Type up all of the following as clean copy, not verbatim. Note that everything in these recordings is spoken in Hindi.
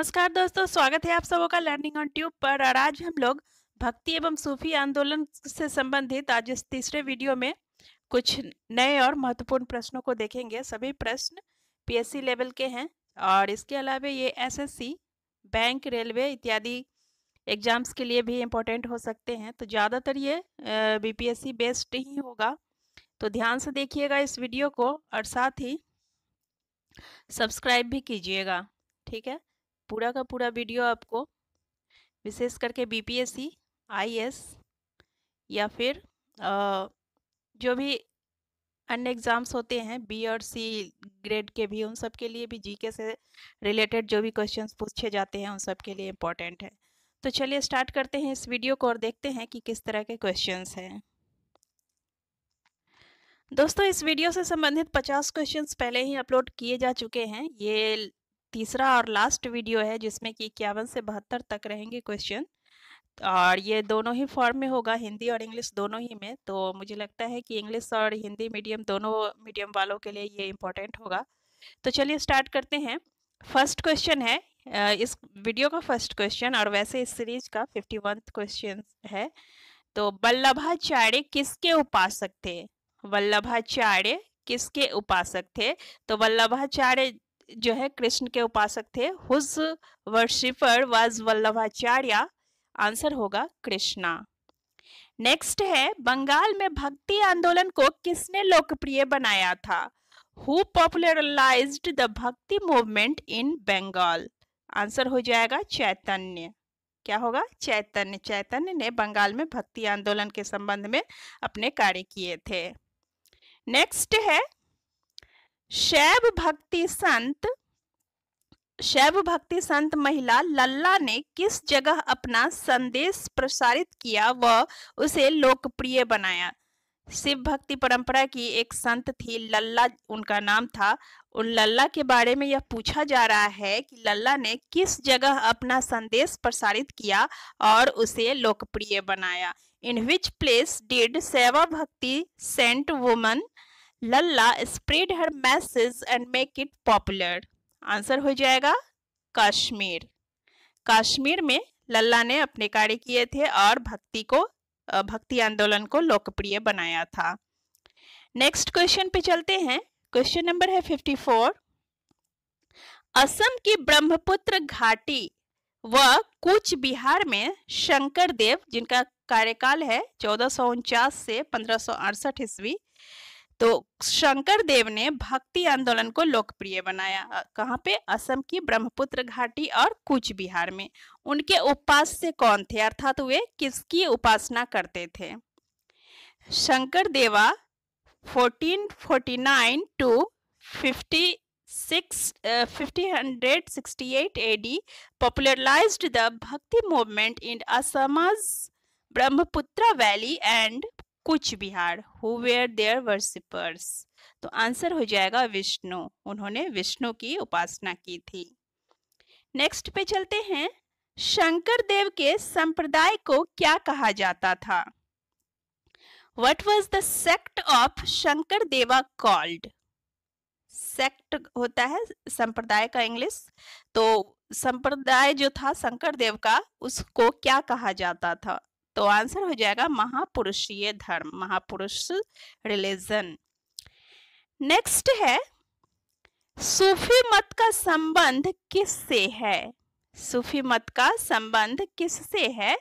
नमस्कार दोस्तों, स्वागत है आप सबों का लर्निंग ऑन ट्यूब पर। और आज हम लोग भक्ति एवं सूफी आंदोलन से संबंधित आज इस तीसरे वीडियो में कुछ नए और महत्वपूर्ण प्रश्नों को देखेंगे। सभी प्रश्न पीएससी लेवल के हैं और इसके अलावा ये एसएससी, बैंक, रेलवे इत्यादि एग्जाम्स के लिए भी इम्पोर्टेंट हो सकते हैं। तो ज़्यादातर ये बीपीएससी बेस्ड ही होगा, तो ध्यान से देखिएगा इस वीडियो को और साथ ही सब्सक्राइब भी कीजिएगा। ठीक है, पूरा का पूरा वीडियो आपको विशेष करके बीपीएससी, आईएएस या फिर जो भी अन्य एग्ज़ाम्स होते हैं बी और सी ग्रेड के भी, उन सब के लिए भी जीके से रिलेटेड जो भी क्वेश्चंस पूछे जाते हैं उन सब के लिए इम्पोर्टेंट है। तो चलिए स्टार्ट करते हैं इस वीडियो को और देखते हैं कि किस तरह के क्वेश्चंस हैं। दोस्तों, इस वीडियो से संबंधित 50 क्वेश्चंस पहले ही अपलोड किए जा चुके हैं। ये तीसरा और लास्ट वीडियो है जिसमें कि 51 से 72 तक रहेंगे क्वेश्चन, और ये दोनों ही फॉर्म में होगा, हिंदी और इंग्लिश दोनों ही में। तो मुझे लगता है कि इंग्लिश और हिंदी मीडियम दोनों मीडियम वालों के लिए ये इम्पोर्टेंट होगा। तो चलिए स्टार्ट करते हैं। फर्स्ट क्वेश्चन है इस वीडियो का फर्स्ट क्वेश्चन, और वैसे इस सीरीज का 51वां क्वेश्चन है। तो वल्लभाचार्य किसके उपासक थे? वल्लभाचार्य किसके उपासक थे? तो वल्लभाचार्य जो है कृष्ण के उपासक थे। Whose worshipper was Vallabhacharya. Answer होगा कृष्णा। नेक्स्ट है, बंगाल में भक्ति आंदोलन को किसने लोकप्रिय बनाया था? हु पॉपुलराइज्ड द भक्ति मूवमेंट इन बंगाल? आंसर हो जाएगा चैतन्य। क्या होगा? चैतन्य। चैतन्य ने बंगाल में भक्ति आंदोलन के संबंध में अपने कार्य किए थे। नेक्स्ट है, शैव भक्ति संत महिला लल्ला ने किस जगह अपना संदेश प्रसारित किया व उसे लोकप्रिय बनाया? शिव भक्ति परंपरा की एक संत थी, लल्ला उनका नाम था। उन लल्ला के बारे में यह पूछा जा रहा है कि लल्ला ने किस जगह अपना संदेश प्रसारित किया और उसे लोकप्रिय बनाया। इन विच प्लेस डिड सेवा भक्ति saint woman Lalla spread her message and make it popular? Answer हो जाएगा कश्मीर। कश्मीर में लल्ला ने अपने कार्य किए थे और भक्ति आंदोलन को लोकप्रिय बनाया था। नेक्स्ट क्वेश्चन पे चलते हैं। क्वेश्चन नंबर है 54। असम की ब्रह्मपुत्र घाटी व कूच बिहार में शंकर देव, जिनका कार्यकाल है 1449 से 1568 ईस्वी, तो शंकर देव ने भक्ति आंदोलन को लोकप्रिय बनाया। कहाँ पे? असम की ब्रह्मपुत्र घाटी और कूच बिहार में। उनके उपास्य कौन थे, अर्थात वे किसकी उपासना करते थे? शंकर देवा 1449 to 1568 AD popularized the Bhakti movement in Assam's Brahmaputra Valley and कुछ Bihar. Who were their worshippers? तो आंसर हो जाएगा विष्णु। उन्होंने विष्णु की उपासना की थी। नेक्स्ट पे चलते हैं। शंकर देव के संप्रदाय को क्या कहा जाता था? What was the sect of Shankar देवा called? सेक्ट होता है संप्रदाय का इंग्लिश। तो संप्रदाय जो था शंकर देव का, उसको क्या कहा जाता था? तो आंसर हो जाएगा महापुरुषीय धर्म, महापुरुष रिलीजन। नेक्स्ट है, सूफी मत का संबंध किससे है? सूफी मत का संबंध किससे है?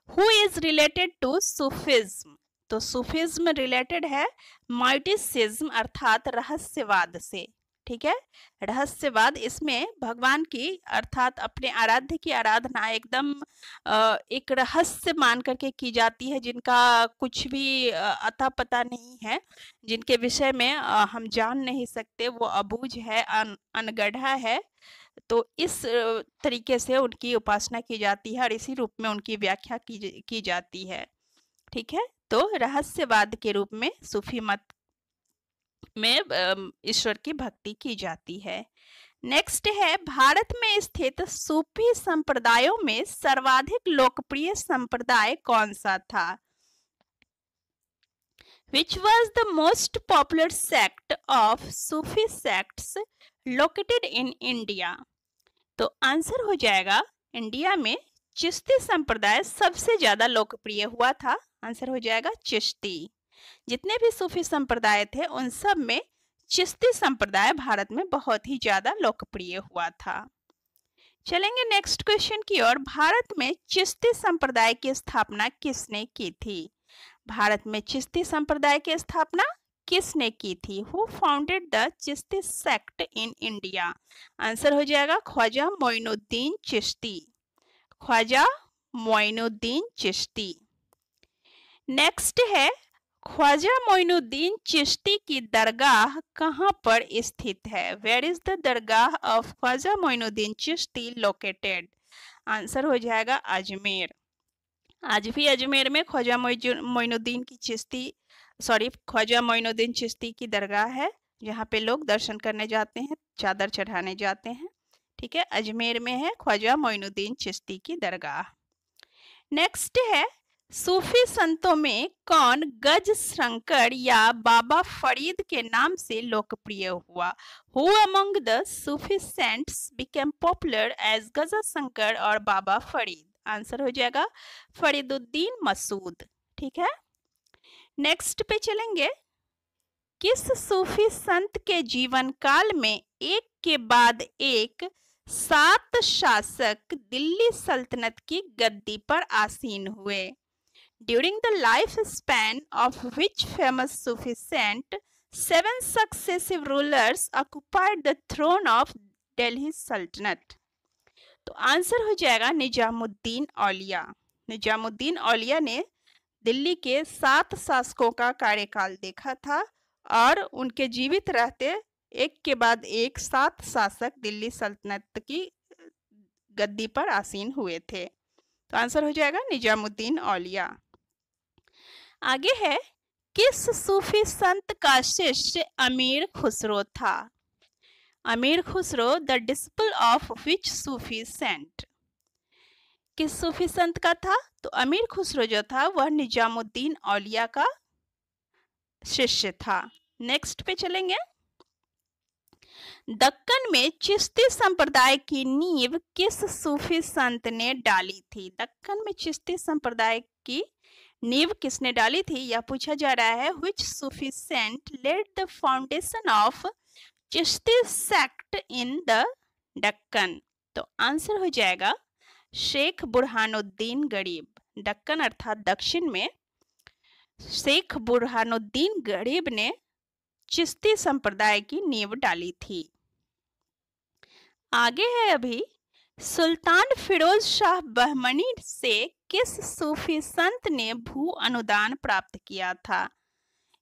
Who is related to Sufism? तो सूफिज्म रिलेटेड है माइटिसिज्म अर्थात रहस्यवाद से। ठीक है, रहस्यवाद, इसमें भगवान की अर्थात अपने आराध्य की आराधना एकदम एक रहस्य मान करके की जाती है, जिनका कुछ भी अता पता नहीं है, जिनके विषय में हम जान नहीं सकते, वो अबूझ है, अनगढ़ा है। तो इस तरीके से उनकी उपासना की जाती है और इसी रूप में उनकी व्याख्या की जाती है। ठीक है, तो रहस्यवाद के रूप में सूफी मत में ईश्वर की भक्ति की जाती है। नेक्स्ट है, भारत में स्थित सूफी संप्रदायों में सर्वाधिक लोकप्रिय संप्रदाय कौन सा था? Which was the most popular sect of Sufi sects located in India? तो आंसर हो जाएगा इंडिया में चिश्ती संप्रदाय सबसे ज्यादा लोकप्रिय हुआ था। आंसर हो जाएगा चिश्ती। जितने भी सूफी संप्रदाय थे उन सब में चिश्ती संप्रदाय भारत में बहुत ही ज्यादा लोकप्रिय हुआ था। चलेंगे नेक्स्ट क्वेश्चन की ओर। भारत में चिश्ती संप्रदाय की स्थापना किसने की थी? भारत में चिश्ती संप्रदाय की स्थापना किसने की थी? Who founded the Chishti sect in India? Answer हो जाएगा ख्वाजा मोइनुद्दीन चिश्ती। ख्वाजा मोइनुद्दीन चिश्ती। नेक्स्ट है ख्वाजा मोइनुद्दीन चिश्ती की दरगाह कहाँ पर स्थित है? Where is the dargah of Khwaja Moinuddin Chishti located? Answer हो जाएगा अजमेर। आज भी अजमेर में ख्वाजा मोइनुद्दीन चिश्ती की दरगाह है, जहाँ पे लोग दर्शन करने जाते हैं, चादर चढ़ाने जाते हैं। ठीक है, अजमेर में है ख्वाजा मोइनुद्दीन चिश्ती की दरगाह। नेक्स्ट है सूफी संतों में कौन गज शंकर या बाबा फरीद के नाम से लोकप्रिय हुआ? Who among the Sufi saints became popular as गजा शंकर और बाबा फरीद? आंसर हो जाएगा फरीदुद्दीन मसूद। ठीक है, नेक्स्ट पे चलेंगे। किस सूफी संत के जीवन काल में एक के बाद एक 7 शासक दिल्ली सल्तनत की गद्दी पर आसीन हुए? During the lifespan of which famous Sufi saint 7 successive rulers occupied the throne of Delhi Sultanate? तो आंसर हो जाएगा निजामुद्दीन औलिया। निजामुद्दीन औलिया ने दिल्ली के 7 शासकों का कार्यकाल देखा था और उनके जीवित रहते एक के बाद एक 7 शासक दिल्ली सल्तनत की गद्दी पर आसीन हुए थे। तो आंसर हो जाएगा निजामुद्दीन औलिया। आगे है किस सूफी संत का शिष्य अमीर खुसरो था? Amir Khusro the disciple of which Sufi saint? किस सूफी संत का था? तो अमीर खुसरो जो था वह निजामुद्दीन औलिया का शिष्य था। नेक्स्ट पे चलेंगे। दक्कन में चिश्ती संप्रदाय की नींव किस सूफी संत ने डाली थी? दक्कन में चिश्ती संप्रदाय की नींव किसने डाली थी, यह पूछा जा रहा है। Which Sufi saint laid the foundation of Chishti sect in the Deccan? तो आंसर हो जाएगा शेख बुरहानुद्दीन गरीब। दक्कन अर्थात दक्षिण में शेख बुरहानुद्दीन गरीब ने चिश्ती संप्रदाय की नींव डाली थी। आगे है अभी सुल्तान फिरोज शाह बहमनी से किस सूफी संत ने भू अनुदान प्राप्त किया था?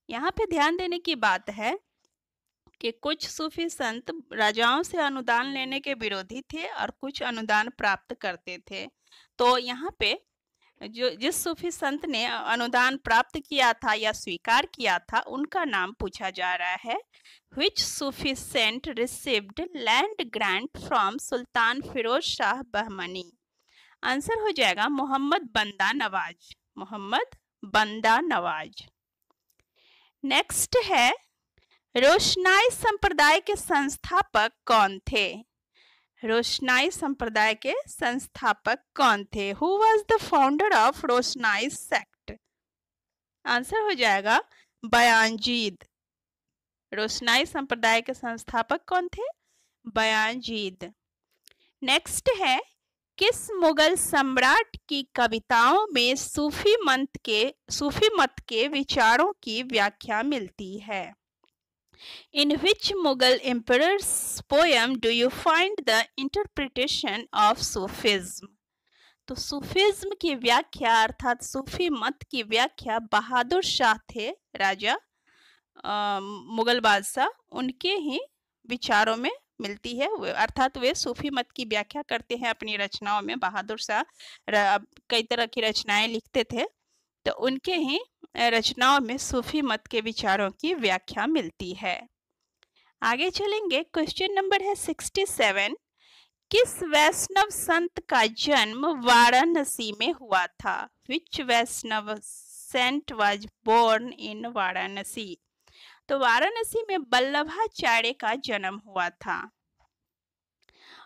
यहाँ पे ध्यान देने की बात है कि कुछ सूफी संत राजाओं से अनुदान लेने के विरोधी थे और कुछ अनुदान प्राप्त करते थे। तो यहाँ पे जिस सूफी संत ने अनुदान प्राप्त किया था या स्वीकार किया था उनका नाम पूछा जा रहा है। Which Sufi saint received land grant from Sultan Firoz Shah Bahmani? Answer हो जाएगा मोहम्मद बंदा नवाज। मोहम्मद बंदा नवाज। नेक्स्ट है रोशनाई संप्रदाय के संस्थापक कौन थे? रोशनाई संप्रदाय के संस्थापक कौन थे? Who was the founder of Roshnai sect? Answer हो जाएगा बयानजीद। रोशनाई संप्रदाय के संस्थापक कौन थे? बयानजीद। नेक्स्ट है किस मुगल सम्राट की कविताओं में सूफी मत के विचारों की व्याख्या मिलती है? In which Mughal emperor's poem do you find the interpretation of Sufism? तो सूफिज्म की व्याख्या अर्थात सूफी मत की व्याख्या बहादुर शाह थे, राजा मुगल बादशाह, उनके ही विचारों में मिलती है। अर्थात वे सूफी मत की व्याख्या करते हैं अपनी रचनाओं में। बहादुर शाह कई तरह की रचनाएं लिखते थे, तो उनके ही रचनाओं में सूफी मत के विचारों की व्याख्या मिलती है। आगे चलेंगे। क्वेश्चन नंबर है 67। किस वैष्णव संत का जन्म वाराणसी में हुआ था? Which Vaishnava saint was born in Varanasi? तो वाराणसी में वल्लभाचार्य का जन्म हुआ था।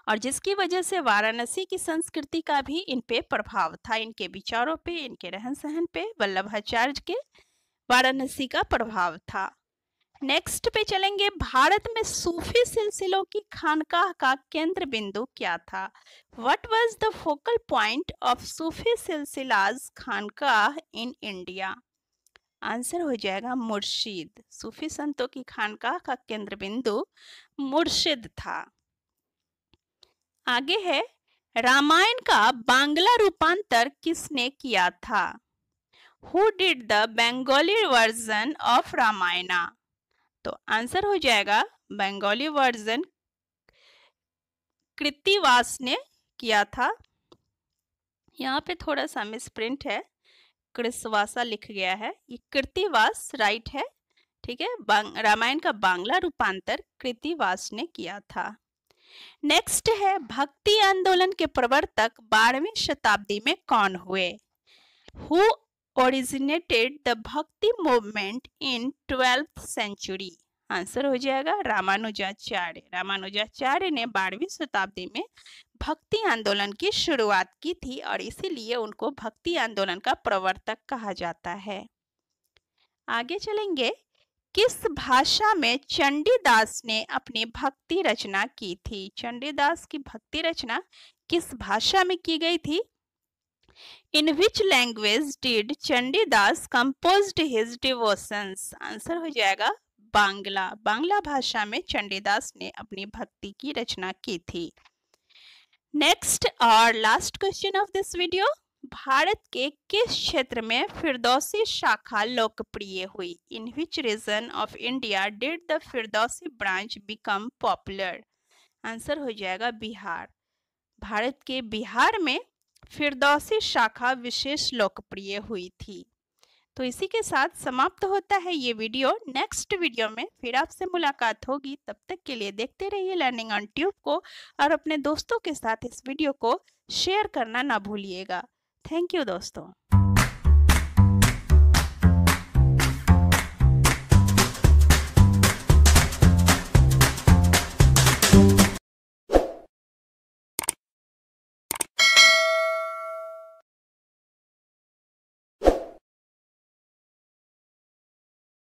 और जिसकी वजह से वाराणसी की संस्कृति का भी इन पे प्रभाव था, इनके विचारों पे, इनके रहन सहन पे वल्लभाचार्य के वाराणसी का प्रभाव था। नेक्स्ट पे चलेंगे, भारत में सूफी सिलसिलों की खानकाह का केंद्र बिंदु क्या था? What was the focal point of Sufi सिलसिलाज Khanqah in India? Answer हो जाएगा मुर्शिद। सूफी संतों की खानकाह का केंद्र बिंदु मुर्शिद था। आगे है, रामायण का बांग्ला रूपांतर किसने किया था? Who did the Bengali version of Ramayana? तो आंसर हो जाएगा बंगाली वर्जन कृत्तिवास ने किया था। यहाँ पे थोड़ा सा मिसप्रिंट है, कृतवासा लिख गया है, ये कृत्तिवास राइट है, ठीक है। रामायण का बांग्ला रूपांतर कृत्तिवास ने किया था। नेक्स्ट है, भक्ति आंदोलन के प्रवर्तक 12वीं शताब्दी में कौन हुए? Who originated the Bhakti movement in 12th century? Answer हो जाएगा रामानुजाचार्य। रामानुजाचार्य ने 12वीं शताब्दी में भक्ति आंदोलन की शुरुआत की थी और इसीलिए उनको भक्ति आंदोलन का प्रवर्तक कहा जाता है। आगे चलेंगे, किस भाषा में चंडीदास ने अपनी भक्ति रचना की थी? चंडीदास की भक्ति रचना किस भाषा में की गई थी? In which language did Chandidas composed his devotions? Answer हो जाएगा बांग्ला। बांग्ला भाषा में चंडीदास ने अपनी भक्ति की रचना की थी। नेक्स्ट और last question of this video, Bharat के किस क्षेत्र में फिरदौसी शाखा लोकप्रिय हुई? In which region of India did the Firdausi branch become popular? Answer हो जाएगा बिहार। भारत के बिहार में फिरदौसी शाखा विशेष लोकप्रिय हुई थी। तो इसी के साथ समाप्त होता है ये वीडियो। नेक्स्ट वीडियो में फिर आपसे मुलाकात होगी। तब तक के लिए देखते रहिए लर्निंग ऑन ट्यूब को और अपने दोस्तों के साथ इस वीडियो को शेयर करना ना भूलिएगा। थैंक यू दोस्तों।